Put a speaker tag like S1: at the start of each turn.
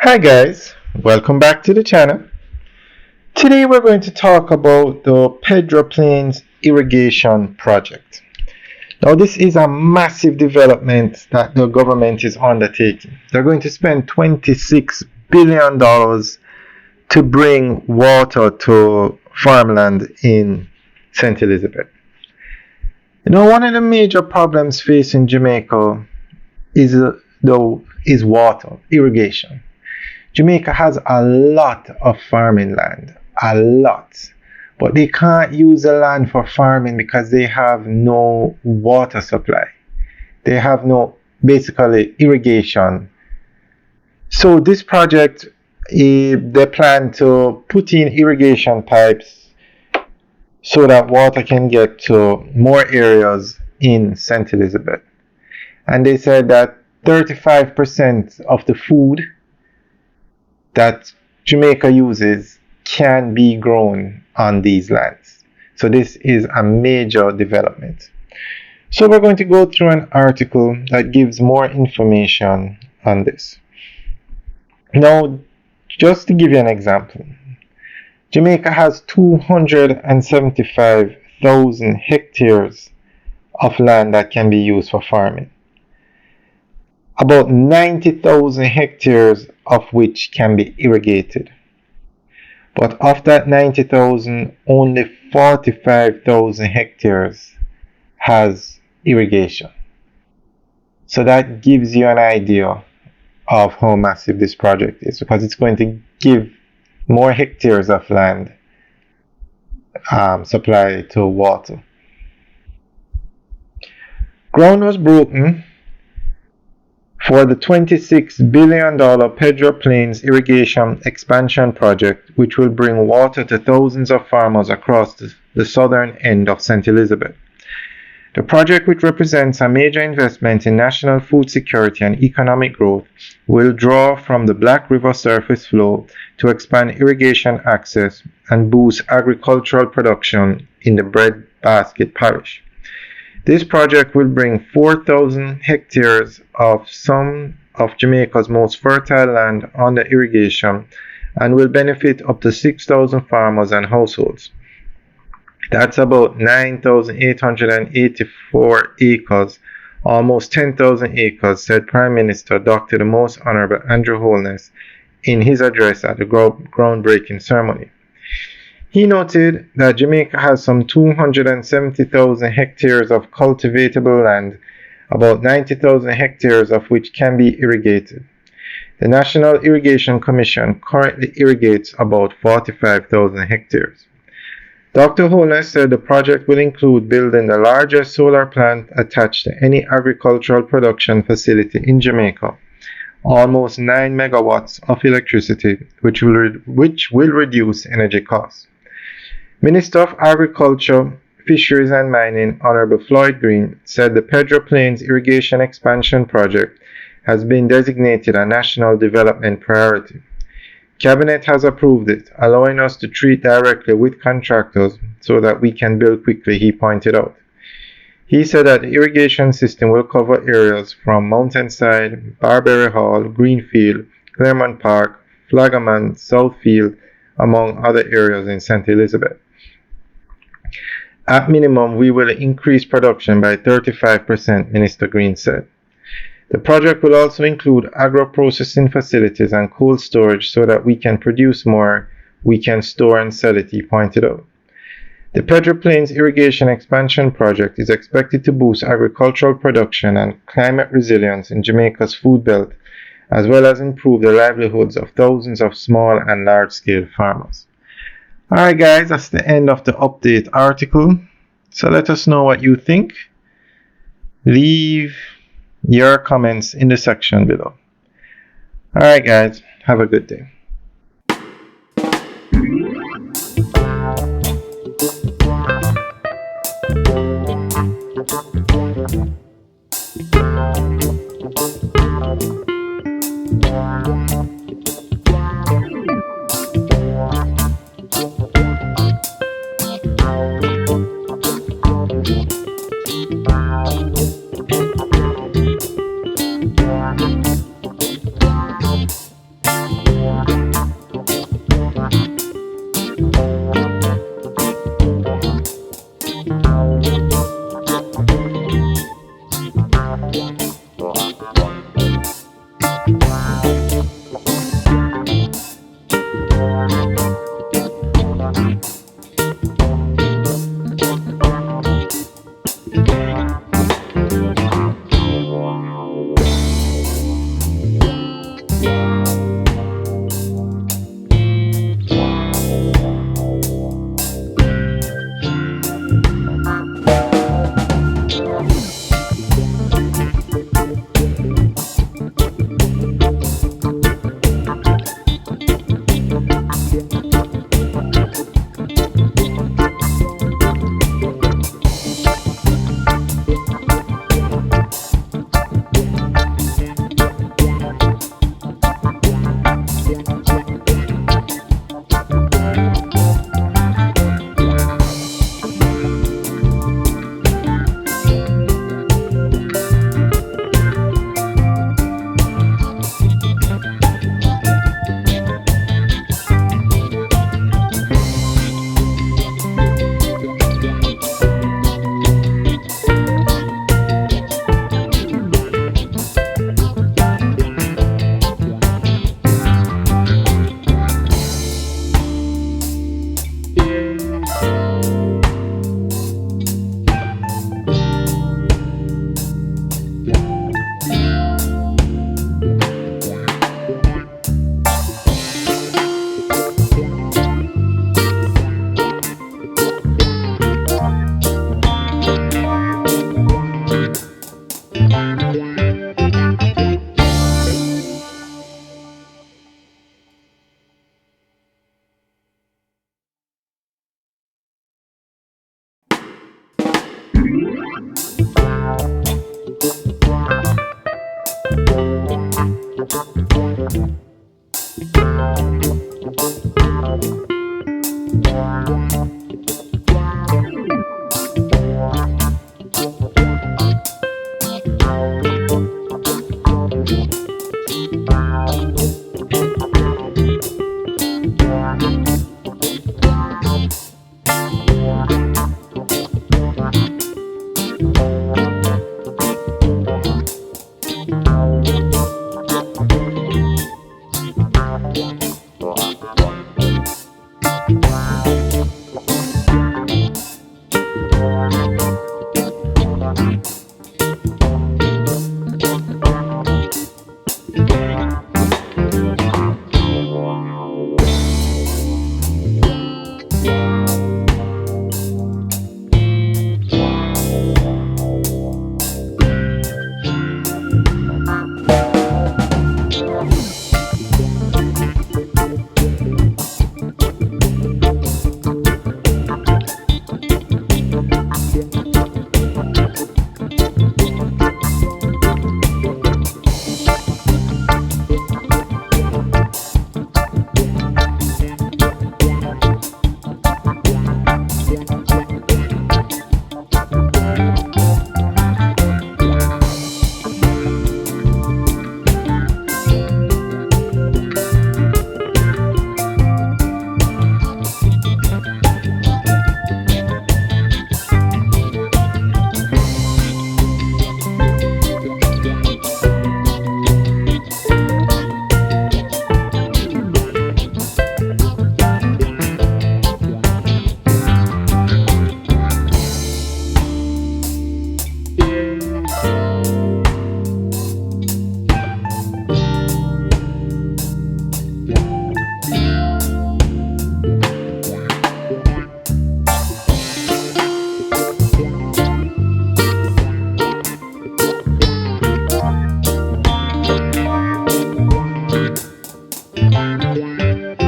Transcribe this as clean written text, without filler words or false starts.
S1: Hi guys, welcome back to the channel. Today we're going to talk about the Pedro Plains Irrigation Project. Now this is a massive development that the government is undertaking. They're going to spend $26 billion to bring water to farmland in St. Elizabeth. One of the major problems facing Jamaica is water, irrigation. Jamaica has a lot of farming land, a lot, but they can't use the land for farming because they have no water supply. They have no, basically, irrigation. So this project, they plan to put in irrigation pipes so that water can get to more areas in St. Elizabeth. And they said that 35% of the food that Jamaica uses can be grown on these lands. So this is a major development. So we're going to go through an article that gives more information on this. Now, just to give you an example, Jamaica has 275,000 hectares of land that can be used for farming. About 90,000 hectares of which can be irrigated. But of that 90,000, only 45,000 hectares has irrigation. So that gives you an idea of how massive this project is, because it's going to give more hectares of land supply to water. Ground was broken for the $26 billion Pedro Plains Irrigation Expansion Project, which will bring water to thousands of farmers across the southern end of St. Elizabeth. The project, which represents a major investment in national food security and economic growth, will draw from the Black River surface flow to expand irrigation access and boost agricultural production in the Breadbasket Parish. This project will bring 4,000 hectares of some of Jamaica's most fertile land under irrigation and will benefit up to 6,000 farmers and households. That's about 9,884 acres, almost 10,000 acres, said Prime Minister Dr. the Most Honorable Andrew Holness in his address at the groundbreaking ceremony. He noted that Jamaica has some 270,000 hectares of cultivatable land, about 90,000 hectares of which can be irrigated. The National Irrigation Commission currently irrigates about 45,000 hectares. Dr. Holness said the project will include building the largest solar plant attached to any agricultural production facility in Jamaica, almost 9 megawatts of electricity, which will reduce energy costs. Minister of Agriculture, Fisheries and Mining, Honorable Floyd Green, said the Pedro Plains Irrigation Expansion Project has been designated a national development priority. Cabinet has approved it, allowing us to treat directly with contractors so that we can build quickly, he pointed out. He said that the irrigation system will cover areas from Mountainside, Barbary Hall, Greenfield, Claremont Park, Flagaman, Southfield, among other areas in St. Elizabeth. At minimum, we will increase production by 35%, Minister Green said. The project will also include agro-processing facilities and cold storage so that we can produce more, we can store and sell it, he pointed out. The Pedro Plains Irrigation Expansion Project is expected to boost agricultural production and climate resilience in Jamaica's food belt, as well as improve the livelihoods of thousands of small and large-scale farmers. Alright guys, that's the end of the update article. So let us know what you think. Leave your comments in the section below. Alright guys, have a good day.